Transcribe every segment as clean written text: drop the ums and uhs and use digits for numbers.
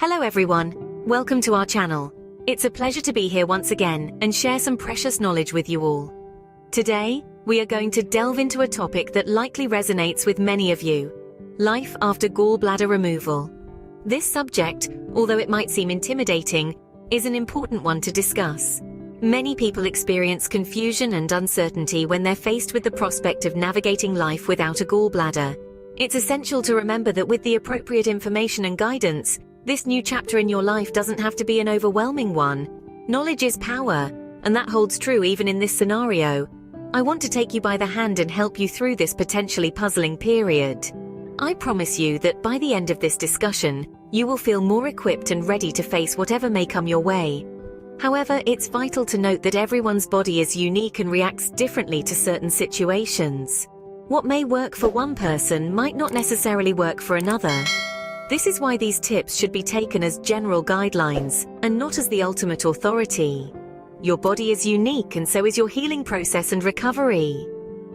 Hello everyone, welcome to our channel. It's a pleasure to be here once again and share some precious knowledge with you all. Today, we are going to delve into a topic that likely resonates with many of you: life after gallbladder removal. This subject, although it might seem intimidating, is an important one to discuss. Many people experience confusion and uncertainty when they're faced with the prospect of navigating life without a gallbladder. It's essential to remember that with the appropriate information and guidance, this new chapter in your life doesn't have to be an overwhelming one. Knowledge is power, and that holds true even in this scenario. I want to take you by the hand and help you through this potentially puzzling period. I promise you that by the end of this discussion, you will feel more equipped and ready to face whatever may come your way. However, it's vital to note that everyone's body is unique and reacts differently to certain situations. What may work for one person might not necessarily work for another. This is why these tips should be taken as general guidelines, and not as the ultimate authority. Your body is unique, and so is your healing process and recovery.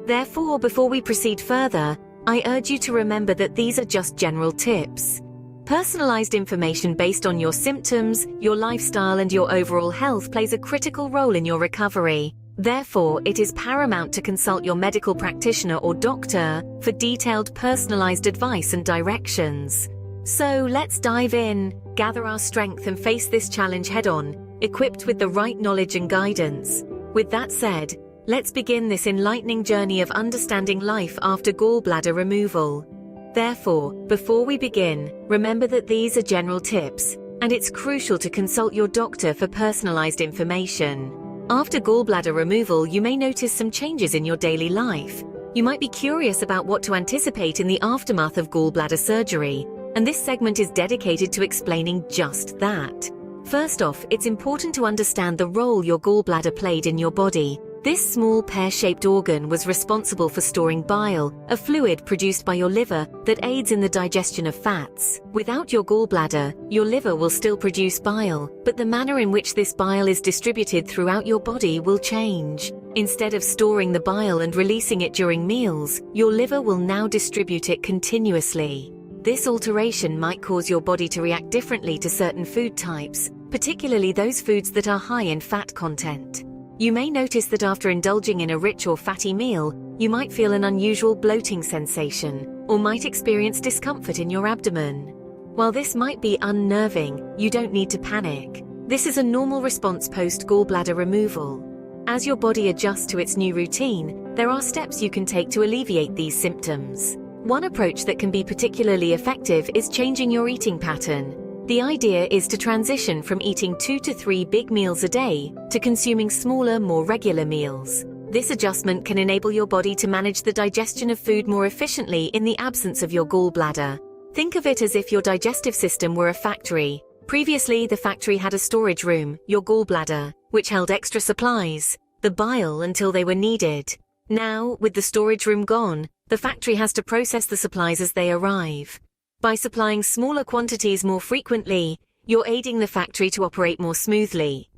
Therefore, before we proceed further, I urge you to remember that these are just general tips. Personalized information based on your symptoms, your lifestyle, and your overall health plays a critical role in your recovery. Therefore, it is paramount to consult your medical practitioner or doctor for detailed personalized advice and directions. So let's dive in, gather our strength and face this challenge head-on, equipped with the right knowledge and guidance. With that said, let's begin this enlightening journey of understanding life after gallbladder removal. Therefore, before we begin, remember that these are general tips, and it's crucial to consult your doctor for personalized information. After gallbladder removal, you may notice some changes in your daily life. You might be curious about what to anticipate in the aftermath of gallbladder surgery, and this segment is dedicated to explaining just that. First off, it's important to understand the role your gallbladder played in your body. This small pear-shaped organ was responsible for storing bile, a fluid produced by your liver that aids in the digestion of fats. Without your gallbladder, your liver will still produce bile, but the manner in which this bile is distributed throughout your body will change. Instead of storing the bile and releasing it during meals, your liver will now distribute it continuously. This alteration might cause your body to react differently to certain food types, particularly those foods that are high in fat content. You may notice that after indulging in a rich or fatty meal, you might feel an unusual bloating sensation, or might experience discomfort in your abdomen. While this might be unnerving, you don't need to panic. This is a normal response post-gallbladder removal. As your body adjusts to its new routine, there are steps you can take to alleviate these symptoms. One approach that can be particularly effective is changing your eating pattern. The idea is to transition from eating 2 to 3 big meals a day to consuming smaller, more regular meals. This adjustment can enable your body to manage the digestion of food more efficiently in the absence of your gallbladder. Think of it as if your digestive system were a factory. Previously, the factory had a storage room, your gallbladder, which held extra supplies, the bile, until they were needed. Now, with the storage room gone, the factory has to process the supplies as they arrive. By supplying smaller quantities more frequently, you're aiding the factory to operate more smoothly.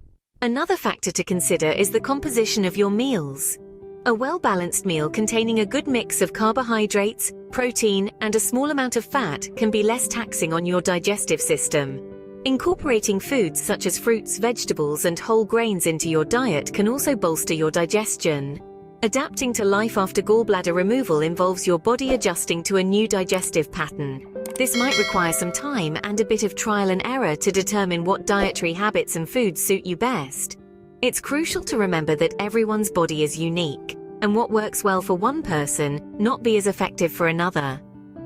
Another factor to consider is the composition of your meals. A well-balanced meal containing a good mix of carbohydrates, protein, and a small amount of fat can be less taxing on your digestive system. Incorporating foods such as fruits, vegetables, and whole grains into your diet can also bolster your digestion. Adapting to life after gallbladder removal involves your body adjusting to a new digestive pattern. This might require some time and a bit of trial and error to determine what dietary habits and foods suit you best. It's crucial to remember that everyone's body is unique, and what works well for one person not be as effective for another.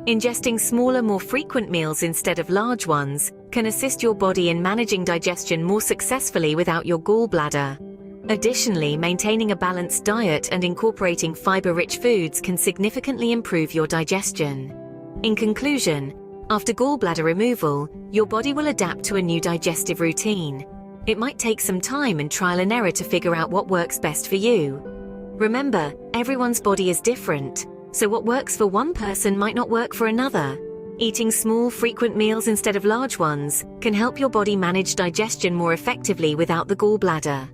Ingesting smaller, more frequent meals instead of large ones can assist your body in managing digestion more successfully without your gallbladder. Additionally, maintaining a balanced diet and incorporating fiber-rich foods can significantly improve your digestion. In conclusion, after gallbladder removal, your body will adapt to a new digestive routine. It might take some time and trial and error to figure out what works best for you. Remember, everyone's body is different, so what works for one person might not work for another. Eating small, frequent meals instead of large ones can help your body manage digestion more effectively without the gallbladder.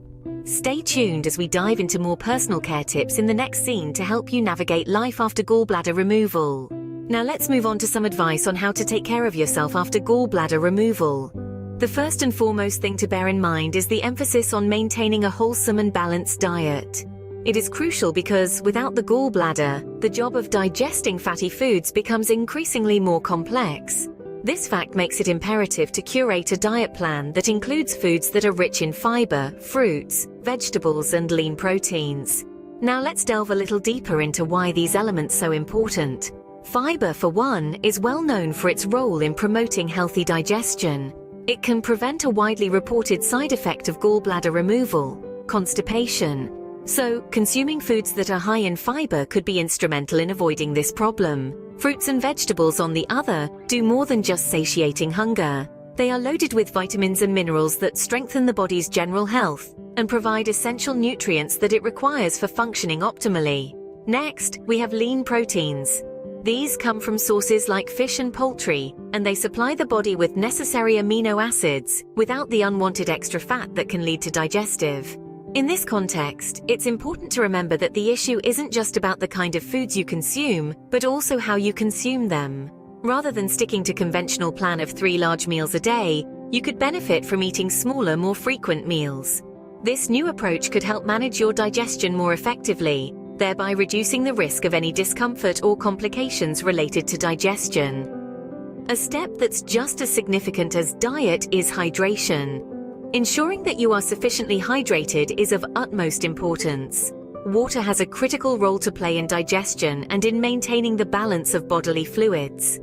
Stay tuned as we dive into more personal care tips in the next scene to help you navigate life after gallbladder removal. Now let's move on to some advice on how to take care of yourself after gallbladder removal. The first and foremost thing to bear in mind is the emphasis on maintaining a wholesome and balanced diet. It is crucial because, without the gallbladder, the job of digesting fatty foods becomes increasingly more complex. This fact makes it imperative to curate a diet plan that includes foods that are rich in fiber, fruits, vegetables, and lean proteins. Now let's delve a little deeper into why these elements are so important. Fiber, for one, is well known for its role in promoting healthy digestion. It can prevent a widely reported side effect of gallbladder removal, constipation. So, consuming foods that are high in fiber could be instrumental in avoiding this problem. Fruits and vegetables, on the other, do more than just satiating hunger. They are loaded with vitamins and minerals that strengthen the body's general health and provide essential nutrients that it requires for functioning optimally. Next, we have lean proteins. These come from sources like fish and poultry, and they supply the body with necessary amino acids without the unwanted extra fat that can lead to digestive. In this context, it's important to remember that the issue isn't just about the kind of foods you consume, but also how you consume them. Rather than sticking to conventional plan of 3 large meals a day, you could benefit from eating smaller, more frequent meals. This new approach could help manage your digestion more effectively, thereby reducing the risk of any discomfort or complications related to digestion. A step that's just as significant as diet is hydration. Ensuring that you are sufficiently hydrated is of utmost importance. Water has a critical role to play in digestion and in maintaining the balance of bodily fluids.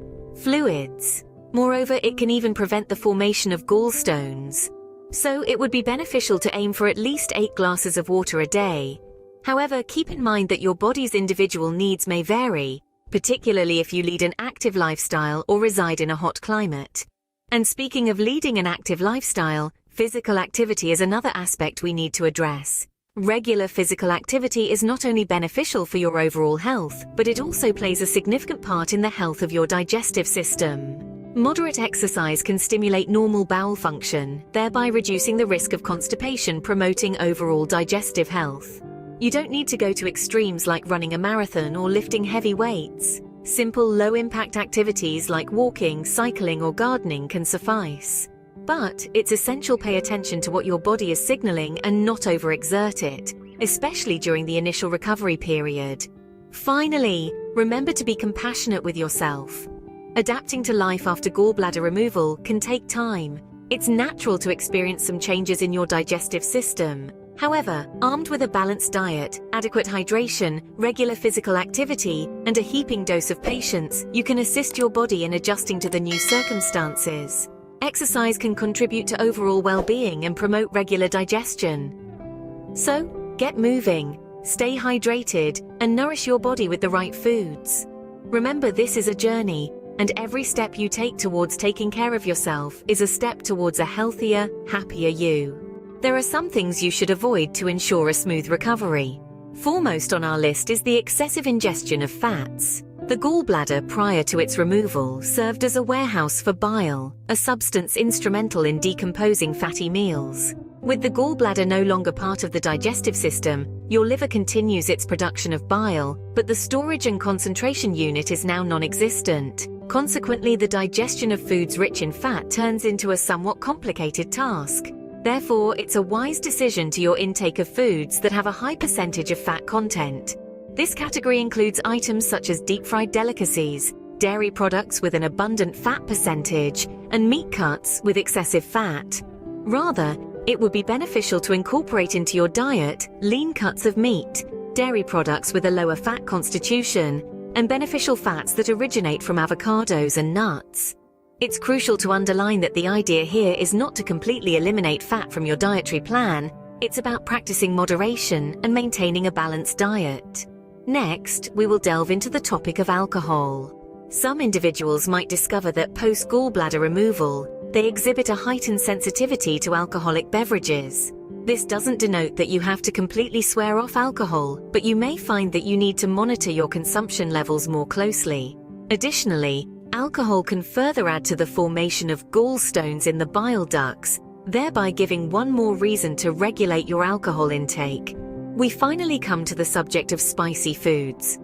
Moreover, it can even prevent the formation of gallstones. So it would be beneficial to aim for at least 8 glasses of water a day. However, keep in mind that your body's individual needs may vary, particularly if you lead an active lifestyle or reside in a hot climate. And speaking of leading an active lifestyle, physical activity is another aspect we need to address. Regular physical activity is not only beneficial for your overall health, but it also plays a significant part in the health of your digestive system. Moderate exercise can stimulate normal bowel function, thereby reducing the risk of constipation, promoting overall digestive health. You don't need to go to extremes like running a marathon or lifting heavy weights. Simple, low-impact activities like walking, cycling, or gardening can suffice. But it's essential to pay attention to what your body is signaling and not overexert it, especially during the initial recovery period. Finally, remember to be compassionate with yourself. Adapting to life after gallbladder removal can take time. It's natural to experience some changes in your digestive system. However, armed with a balanced diet, adequate hydration, regular physical activity, and a heaping dose of patience, you can assist your body in adjusting to the new circumstances. Exercise can contribute to overall well-being and promote regular digestion. So, get moving, stay hydrated, and nourish your body with the right foods. Remember, this is a journey, and every step you take towards taking care of yourself is a step towards a healthier, happier you. There are some things you should avoid to ensure a smooth recovery. Foremost on our list is the excessive ingestion of fats. The gallbladder, prior to its removal, served as a warehouse for bile, a substance instrumental in decomposing fatty meals. With the gallbladder no longer part of the digestive system, your liver continues its production of bile, but the storage and concentration unit is now non-existent. Consequently, the digestion of foods rich in fat turns into a somewhat complicated task. Therefore, it's a wise decision to your intake of foods that have a high percentage of fat content. This category includes items such as deep-fried delicacies, dairy products with an abundant fat percentage, and meat cuts with excessive fat. Rather, it would be beneficial to incorporate into your diet lean cuts of meat, dairy products with a lower fat constitution, and beneficial fats that originate from avocados and nuts. It's crucial to underline that the idea here is not to completely eliminate fat from your dietary plan. It's about practicing moderation and maintaining a balanced diet. Next, we will delve into the topic of alcohol. Some individuals might discover that post-gallbladder removal, they exhibit a heightened sensitivity to alcoholic beverages. This doesn't denote that you have to completely swear off alcohol, but you may find that you need to monitor your consumption levels more closely. Additionally, alcohol can further add to the formation of gallstones in the bile ducts, thereby giving one more reason to regulate your alcohol intake. We finally come to the subject of spicy foods.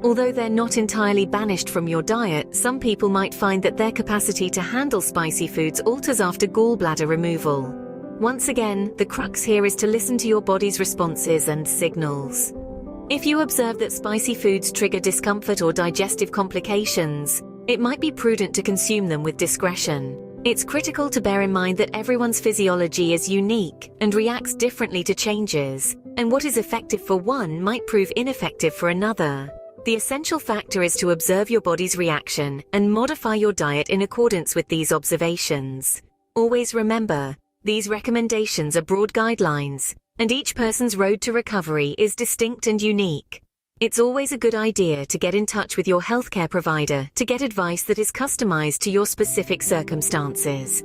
Although they're not entirely banished from your diet, some people might find that their capacity to handle spicy foods alters after gallbladder removal. Once again, the crux here is to listen to your body's responses and signals. If you observe that spicy foods trigger discomfort or digestive complications, it might be prudent to consume them with discretion. It's critical to bear in mind that everyone's physiology is unique and reacts differently to changes, and what is effective for one might prove ineffective for another. The essential factor is to observe your body's reaction and modify your diet in accordance with these observations. Always remember, these recommendations are broad guidelines, and each person's road to recovery is distinct and unique. It's always a good idea to get in touch with your healthcare provider to get advice that is customized to your specific circumstances.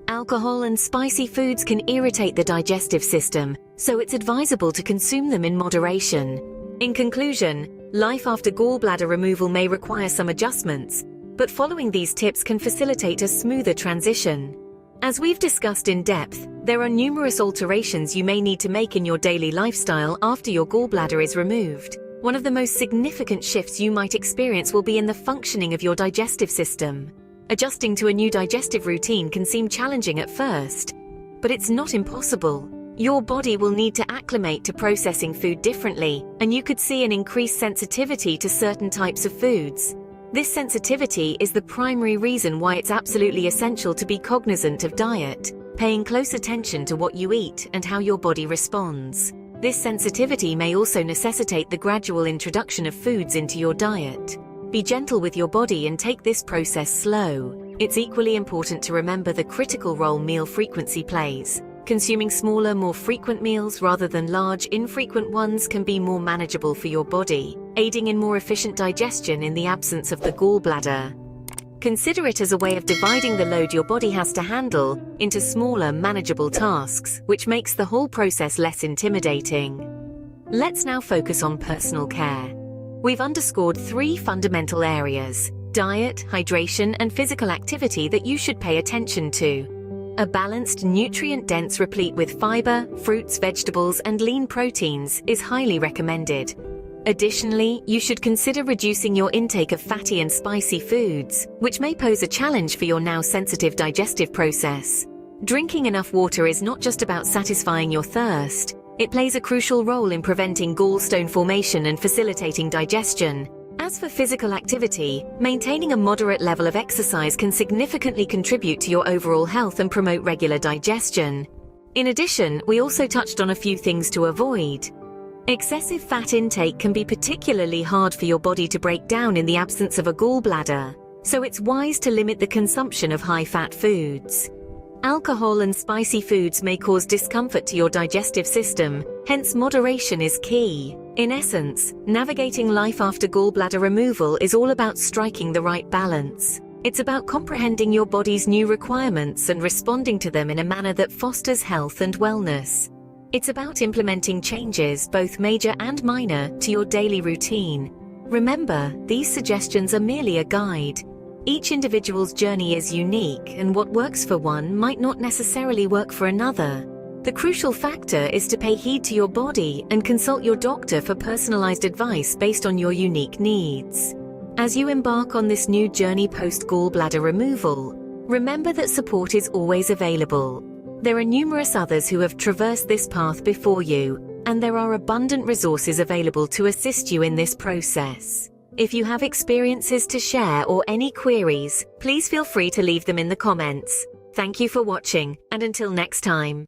Alcohol and spicy foods can irritate the digestive system, so it's advisable to consume them in moderation. In conclusion, life after gallbladder removal may require some adjustments, but following these tips can facilitate a smoother transition. As we've discussed in depth, there are numerous alterations you may need to make in your daily lifestyle after your gallbladder is removed. One of the most significant shifts you might experience will be in the functioning of your digestive system. Adjusting to a new digestive routine can seem challenging at first, but it's not impossible. Your body will need to acclimate to processing food differently, and you could see an increased sensitivity to certain types of foods. This sensitivity is the primary reason why it's absolutely essential to be cognizant of diet, paying close attention to what you eat and how your body responds. This sensitivity may also necessitate the gradual introduction of foods into your diet. Be gentle with your body and take this process slow. It's equally important to remember the critical role meal frequency plays. Consuming smaller, more frequent meals rather than large, infrequent ones can be more manageable for your body, aiding in more efficient digestion in the absence of the gallbladder. Consider it as a way of dividing the load your body has to handle into smaller, manageable tasks, which makes the whole process less intimidating. Let's now focus on personal care. We've underscored 3 fundamental areas: diet, hydration, and physical activity that you should pay attention to. A balanced, nutrient-dense, replete with fiber, fruits, vegetables, and lean proteins is highly recommended. Additionally, you should consider reducing your intake of fatty and spicy foods, which may pose a challenge for your now sensitive digestive process. Drinking enough water is not just about satisfying your thirst. It plays a crucial role in preventing gallstone formation and facilitating digestion. As for physical activity, maintaining a moderate level of exercise can significantly contribute to your overall health and promote regular digestion. In addition, we also touched on a few things to avoid. Excessive fat intake can be particularly hard for your body to break down in the absence of a gallbladder, so it's wise to limit the consumption of high-fat foods. Alcohol and spicy foods may cause discomfort to your digestive system, hence moderation is key. In essence, navigating life after gallbladder removal is all about striking the right balance. It's about comprehending your body's new requirements and responding to them in a manner that fosters health and wellness. It's about implementing changes, both major and minor, to your daily routine. Remember, these suggestions are merely a guide. Each individual's journey is unique, and what works for one might not necessarily work for another. The crucial factor is to pay heed to your body and consult your doctor for personalized advice based on your unique needs. As you embark on this new journey post-gallbladder removal, remember that support is always available. There are numerous others who have traversed this path before you, and there are abundant resources available to assist you in this process. If you have experiences to share or any queries, please feel free to leave them in the comments. Thank you for watching, and until next time.